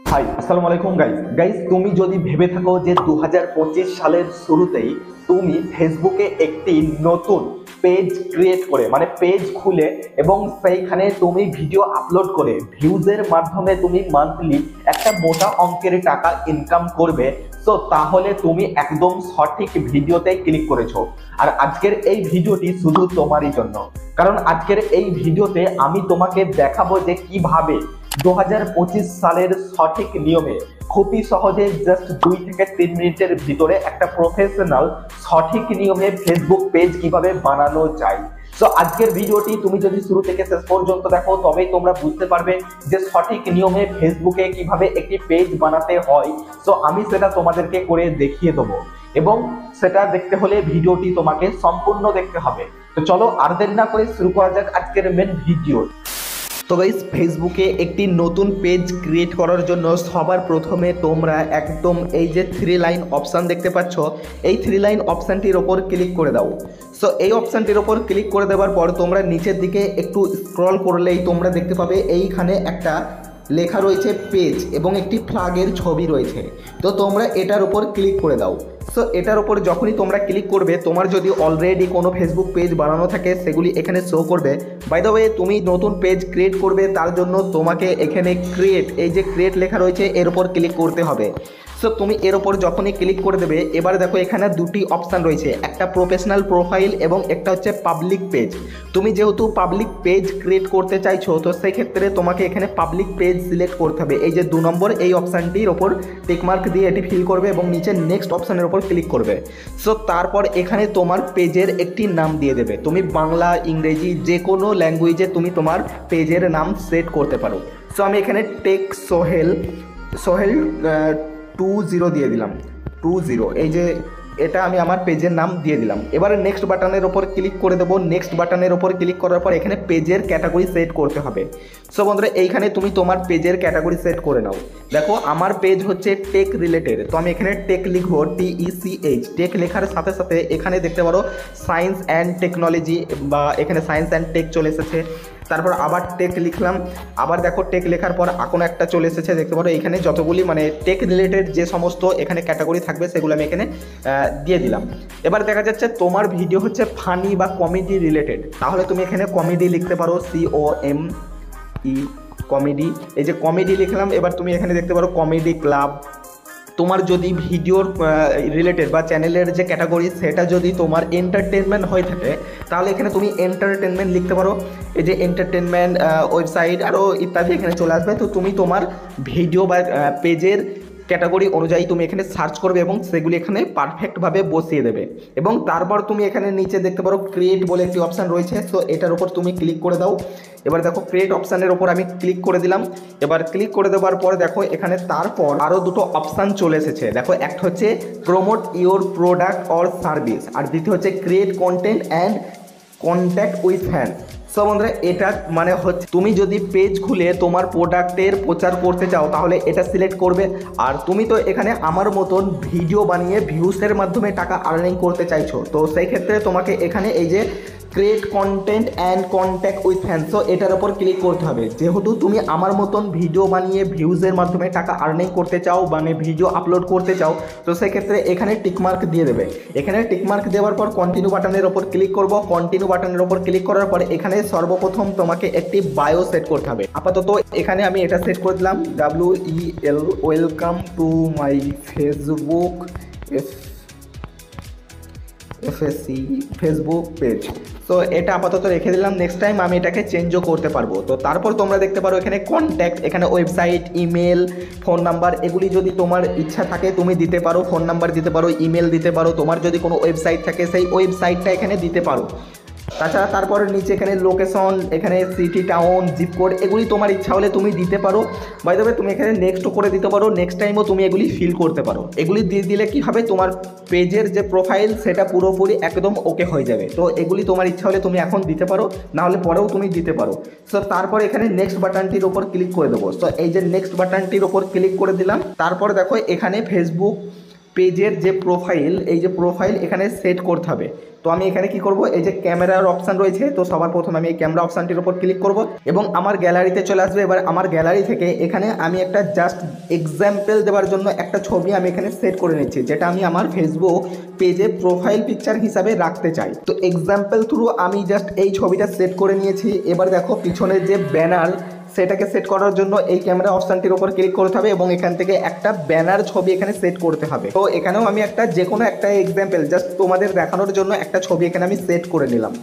High, আসসালামু আলাইকুম guys. তুমি যদি ভেবে থাকো যে 2025 সালের শুরুতেই তুমি ফেসবুকে একটি নতুন পেজ ক্রিয়েট করে মানে পেজ খুলে এবং সেইখানে তুমি ভিডিও আপলোড করে ভিউজের মাধ্যমে তুমি মান্থলি একটা মোটা অঙ্কের টাকা ইনকাম করবে, তো তাহলে তুমি একদম সঠিক ভিডিওতে ক্লিক করেছো। আর আজকের এই ভিডিওটি শুধু তোমারই জন্য, কারণ আজকের এই ভিডিওতে আমি তোমাকে দেখাবো যে কিভাবে 2025 সালের সঠিক নিয়মে খুবই সহজে জাস্ট 2 থেকে 3 মিনিটের ভিতরে একটা প্রফেশনাল সঠিক নিয়মে ফেসবুক পেজ কিভাবে বানানো যায়। তো আজকের ভিডিওটি তুমি যদি শুরু থেকে শেষ পর্যন্ত দেখো তবেই তোমরা বুঝতে পারবে যে সঠিক নিয়মে ফেসবুকে কিভাবে একটি পেজ বানাতে হয়। তো আমি সেটা তোমাদেরকে করে দেখিয়ে দেবো এবং সেটা দেখতে হলে ভিডিওটি তোমাকে সম্পূর্ণ দেখতে হবে। তো চলো আর দেরি না করে শুরু করা যাক আজকের মেন ভিডিও। তো গাইস, ফেসবুকে একটি নতুন পেজ ক্রিয়েট করার জন্য সবার প্রথমে তোমরা একদম এই যে 3 লাইন অপশান দেখতে পাচ্ছ, এই 3 লাইন অপশানটির ওপর ক্লিক করে দাও। সো এই অপশানটির ওপর ক্লিক করে দেওয়ার পর তোমরা নিচের দিকে একটু স্ক্রল করলেই তোমরা দেখতে পাবে এইখানে একটা লেখা রয়েছে পেজ এবং একটি ফ্ল্যাগের ছবি রয়েছে। তো তোমরা এটার উপর ক্লিক করে দাও। সো এটার উপর যখনই তোমরা ক্লিক করবে, তোমার যদি অলরেডি কোনো ফেসবুক পেজ বানানো থাকে সেগুলি এখানে শো করবে। বাই দ্য ওয়ে, তুমি নতুন পেজ ক্রিয়েট করবে, তার জন্য তোমাকে এখানে ক্রিয়েট, এই যে ক্রিয়েট লেখা রয়েছে এর উপর ক্লিক করতে হবে। সো তুমি এর ওপর যখনই ক্লিক করে দেবে, এবার দেখো এখানে দুটি অপশান রয়েছে, একটা প্রফেশনাল প্রোফাইল এবং একটা হচ্ছে পাবলিক পেজ। তুমি যেহেতু পাবলিক পেজ ক্রিয়েট করতে চাইছো, তো সেই ক্ষেত্রে তোমাকে এখানে পাবলিক পেজ সিলেক্ট করতে হবে। এই যে 2 নম্বর এই অপশানটির ওপর টিকমার্ক দিয়ে এটি ফিল করবে এবং নিচে নেক্সট অপশানের ওপর ক্লিক করবে। সো তারপর এখানে তোমার পেজের একটি নাম দিয়ে দেবে। তুমি বাংলা, ইংরেজি যে কোনো ল্যাঙ্গুয়েজে তুমি তোমার পেজের নাম সেট করতে পারো। সো আমি এখানে টেক সোহেল 20 দিয়ে দিলাম, 20, এই যে এটা আমি আমার পেজের নাম দিয়ে দিলাম। এবারে নেক্সট বাটনের ওপর ক্লিক করে দেবো। নেক্সট বাটনের ওপর ক্লিক করার পর এখানে পেজের ক্যাটাগরি সেট করতে হবে। সো বন্ধুরা, এইখানে তুমি তোমার পেজের ক্যাটাগরি সেট করে নাও। দেখো আমার পেজ হচ্ছে টেক রিলেটেড, তো আমি এখানে টেক লিখবো, TECH। টেক লেখার সাথে সাথে এখানে দেখতে পারো সায়েন্স অ্যান্ড টেকনোলজি, বা এখানে সায়েন্স অ্যান্ড টেক চলে এসেছে। তারপর আবার টেক লিখলাম, আবার দেখো টেক লেখার পর কোনো একটা চলে এসেছে, দেখতে পারো এখানে যতগুলি মানে টেক রিলেটেড যে সমস্ত এখানে ক্যাটাগরি থাকবে সেগুলো আমি এখানে দিয়ে দিলাম। এবার দেখা যাচ্ছে তোমার ভিডিও হচ্ছে ফানি বা কমেডি রিলেটেড, তাহলে তুমি এখানে কমেডি লিখতে পারো, COME, কমেডি। এই যে কমেডি লিখলাম, এবার তুমি এখানে দেখতে পারো কমেডি ক্লাব। তোমার যদি ভিডিওর রিলেটেড বা চ্যানেলের যে ক্যাটাগরি সেটা যদি তোমার এন্টারটেনমেন্ট হয়ে থাকে, তাহলে এখানে তুমি এন্টারটেনমেন্ট লিখতে পারো। এই যে এন্টারটেনমেন্ট ওয়েবসাইট আরও ইত্যাদি এখানে চলে আসবে। তো তুমি তোমার ভিডিও বা পেজের ক্যাটাগরি অনুযায়ী তুমি এখানে সার্চ করবে এবং সেগুলি এখানে পারফেক্টভাবে বসিয়ে দেবে। এবং তারপর তুমি এখানে নিচে দেখতে পারো ক্রিয়েট বলে একটি অপশান রয়েছে, সো এটার উপর তুমি ক্লিক করে দাও। এবার দেখো ক্রিয়েট অপশানের ওপর আমি ক্লিক করে দিলাম। এবার ক্লিক করে দেওয়ার পর দেখো এখানে তারপর আরও দুটো অপশান চলে এসেছে। দেখো একটা হচ্ছে promote your product or service, আর দ্বিতীয় হচ্ছে create content and contact with fan. So বন্ধুরা, এটা মানে হচ্ছে তুমি যদি পেজ খুলে তোমার প্রোডাক্টের প্রচার করতে চাও তাহলে এটা সিলেক্ট করবে। আর তুমি তো এখানে আমার মতন ভিডিও বানিয়ে ভিউসের মাধ্যমে টাকা আর্নিং করতে চাইছো, তো সেই ক্ষেত্রে তোমাকে এখানে এই যে create content and contact with fans, তো এটার উপর ক্লিক করতে হবে। যেহেতু তুমি আমার মতন ভিডিও বানিয়ে ভিউজের মাধ্যমে টাকা আর্নিং করতে চাও, মানে ভিডিও আপলোড করতে চাও, তো সেক্ষেত্রে এখানে টিকমার্ক দিয়ে দেবে। এখানে টিকমার্ক দেওয়ার পর কন্টিনিউ বাটনের ওপর ক্লিক করব। কন্টিনিউ বাটনের ওপর ক্লিক করার পর এখানে সর্বপ্রথম তোমাকে একটি বায়ো সেট করতে হবে। আপাতত এখানে আমি এটা সেট করে দিলাম, WEL, welcome to my Facebook FSC Facebook page. তো এটা আপাতত রেখে দিলাম, নেক্সট টাইম আমি এটাকে চেঞ্জও করতে পারবো। তো তারপর তোমরা দেখতে পারো এখানে কন্ট্যাক্ট, এখানে ওয়েবসাইট, ইমেল, ফোন নাম্বার, এগুলি যদি তোমার ইচ্ছা থাকে তুমি দিতে পারো। ফোন নাম্বার দিতে পারো, ইমেল দিতে পারো, তোমার যদি কোনো ওয়েবসাইট থাকে সেই ওয়েবসাইটটা এখানে দিতে পারো। তাছাড়া তারপরে নিচে এখানে লোকেশন, এখানে সিটি, টাউন, জিপ কোড, এগুলি তোমার ইচ্ছা হলে তুমি দিতে পারো। বাই দ্য ওয়ে, তুমি এখানে নেক্সট করে দিতে পারো, নেক্সট টাইমও তুমি এগুলি ফিল করতে পারো। এগুলি দিয়ে দিলে কী হবে, তোমার পেজের যে প্রোফাইল সেটা পুরোপুরি একদম ওকে হয়ে যাবে। তো এগুলি তোমার ইচ্ছা হলে তুমি এখন দিতে পারো, নাহলে পরেও তুমি দিতে পারো। সো তারপর এখানে নেক্সট বাটনটির ওপর ক্লিক করে দেবো। সো এই যে নেক্সট বাটনটির ওপর ক্লিক করে দিলাম। তারপর দেখো এখানে ফেসবুক পেজের যে প্রোফাইল, এই যে প্রোফাইল এখানে সেট করতে হবে। তো তো আমি এখানে কি করব, এই যে ক্যামেরার অপশান রয়েছে, তো সবার প্রথম আমি এই ক্যামেরা অপশানটির উপর ক্লিক করব এবং আমার গ্যালারিতে চলে আসবে। এবার আমার গ্যালারি থেকে এখানে আমি একটা জাস্ট এক্সাম্পল দেওয়ার জন্য একটা ছবি আমি এখানে সেট করে নিচ্ছি, যেটা আমি আমার ফেসবুক পেজে প্রোফাইল পিকচার হিসাবে রাখতে চাই। তো এক্সাম্পল থ্রু আমি জাস্ট এই ছবিটা সেট করে নিয়েছি। এবার দেখো পিছনের যে ব্যানার, সেটাকে সেট করার জন্য এই ক্যামেরা অপশানটির উপর ক্লিক করতে হবে এবং এখান থেকে একটা ব্যানার ছবি এখানে সেট করতে হবে। তো এখানেও আমি একটা যে কোনো একটা এক্সাম্পল জাস্ট তোমাদের দেখানোর জন্য একটা ছবি এখানে আমি সেট করে নিলাম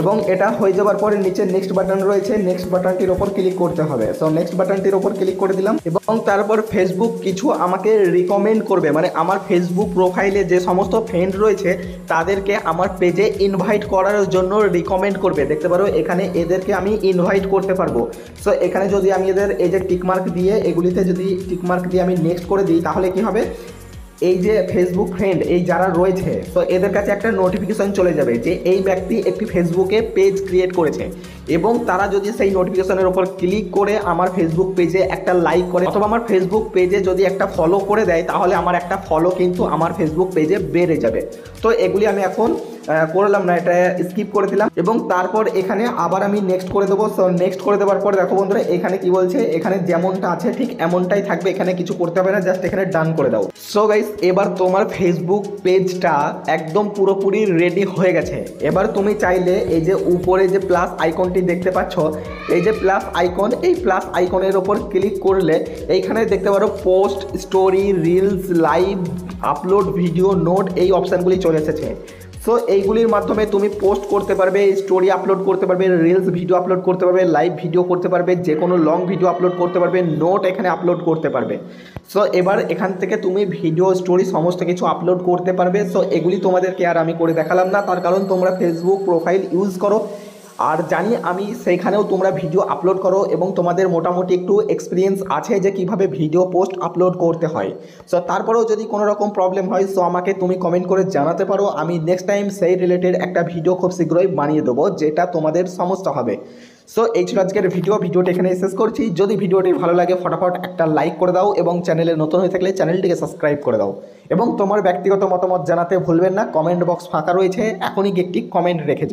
এবং এটা হয়ে যাওয়ার পরে নিচে নেক্সট বাটন রয়েছে, নেক্সট বাটনটির ওপর ক্লিক করতে হবে। সো নেক্সট বাটনটির ওপর ক্লিক করে দিলাম এবং তারপর ফেসবুক কিছু আমাকে রিকমেন্ড করবে, মানে আমার ফেসবুক প্রোফাইলে যে সমস্ত ফ্রেন্ড রয়েছে তাদেরকে আমার পেজে ইনভাইট করার জন্য রিকমেন্ড করবে। দেখতে পারো এখানে এদেরকে আমি ইনভাইট করতে পারবো। সো এখানে যদি আমি এদের এই যে টিকমার্ক দিয়ে, এগুলিতে যদি টিকমার্ক দিয়ে আমি নেক্সট করে দিই, তাহলে কি হবে, এই যে ফেসবুক ফ্রেন্ড এই যারা রয়েছে, তো এদের কাছে একটা নোটিফিকেশন চলে যাবে যে এই ব্যক্তি একটি ফেসবুকে পেজ ক্রিয়েট করেছে এবং তারা যদি সেই নোটিফিকেশনের উপর ক্লিক করে আমার ফেসবুক পেজে একটা লাইক করে অথবা আমার ফেসবুক পেজে যদি একটা ফলো করে দেয়, তাহলে আমার একটা ফলো কিন্তু আমার ফেসবুক পেজে বেড়ে যাবে। তো এগুলি আমি এখন করলাম না, এটা স্কিপ করে দিলাম এবং তারপর এখানে আবার আমি নেক্সট করে দেবো। সো নেক্সট করে দেওয়ার পর দেখো বন্ধুরা এখানে কি বলছে, এখানে যেমনটা আছে ঠিক এমনটাই থাকবে, এখানে কিছু করতে হবে না, জাস্ট এখানে ডান করে দাও। সো গাইস এবার তোমার ফেসবুক পেজটা একদম পুরোপুরি রেডি হয়ে গেছে। এবার তুমি চাইলে এই যে উপরে যে প্লাস আইকনটি দেখতে পাচ্ছ, এই যে প্লাস আইকন, এই প্লাস আইকনের ওপর ক্লিক করলে এইখানে দেখতে পারো post, story, reels, live, upload video, note, এই অপশানগুলি চলে এসেছে। সো এইগুলির মাধ্যমে তুমি পোস্ট করতে পারবে, স্টোরি আপলোড করতে পারবে, রিলস ভিডিও আপলোড করতে পারবে, লাইভ ভিডিও করতে পারবে, যে কোনো লং ভিডিও আপলোড করতে পারবে, নোট এখানে আপলোড করতে পারবে। সো এবার এখান থেকে তুমি ভিডিও, স্টোরি সমস্ত কিছু আপলোড করতে পারবে। সো এগুলি তোমাদেরকে আর আমি করে দেখালাম না, তার কারণ তোমরা ফেসবুক প্রোফাইল ইউজ করো আর জানি আমি সেইখানেও তোমরা ভিডিও আপলোড করো এবং তোমাদের মোটামুটি একটু এক্সপিরিয়েন্স আছে যে কিভাবে ভিডিও পোস্ট আপলোড করতে হয়। সো তারপরেও যদি কোনো রকম প্রবলেম হয়, সো আমাকে তুমি কমেন্ট করে জানাতে পারো, আমি নেক্সট টাইম সেই রিলেটেড একটা ভিডিও খুব শীঘ্রই বানিয়ে দেবো যেটা তোমাদের সমস্যা হবে। সো এই ছিল আজকের ভিডিওটি এখানে শেষ করছি। যদি ভিডিওটি ভালো লাগে ফটাফট একটা লাইক করে দাও এবং চ্যানেলে নতুন হয়ে থাকলে চ্যানেলটিকে সাবস্ক্রাইব করে দাও এবং তোমার ব্যক্তিগত মতামত জানাতে ভুলবেন না, কমেন্ট বক্স ফাঁকা রয়েছে, এখনই একটি কমেন্ট রেখে যাও।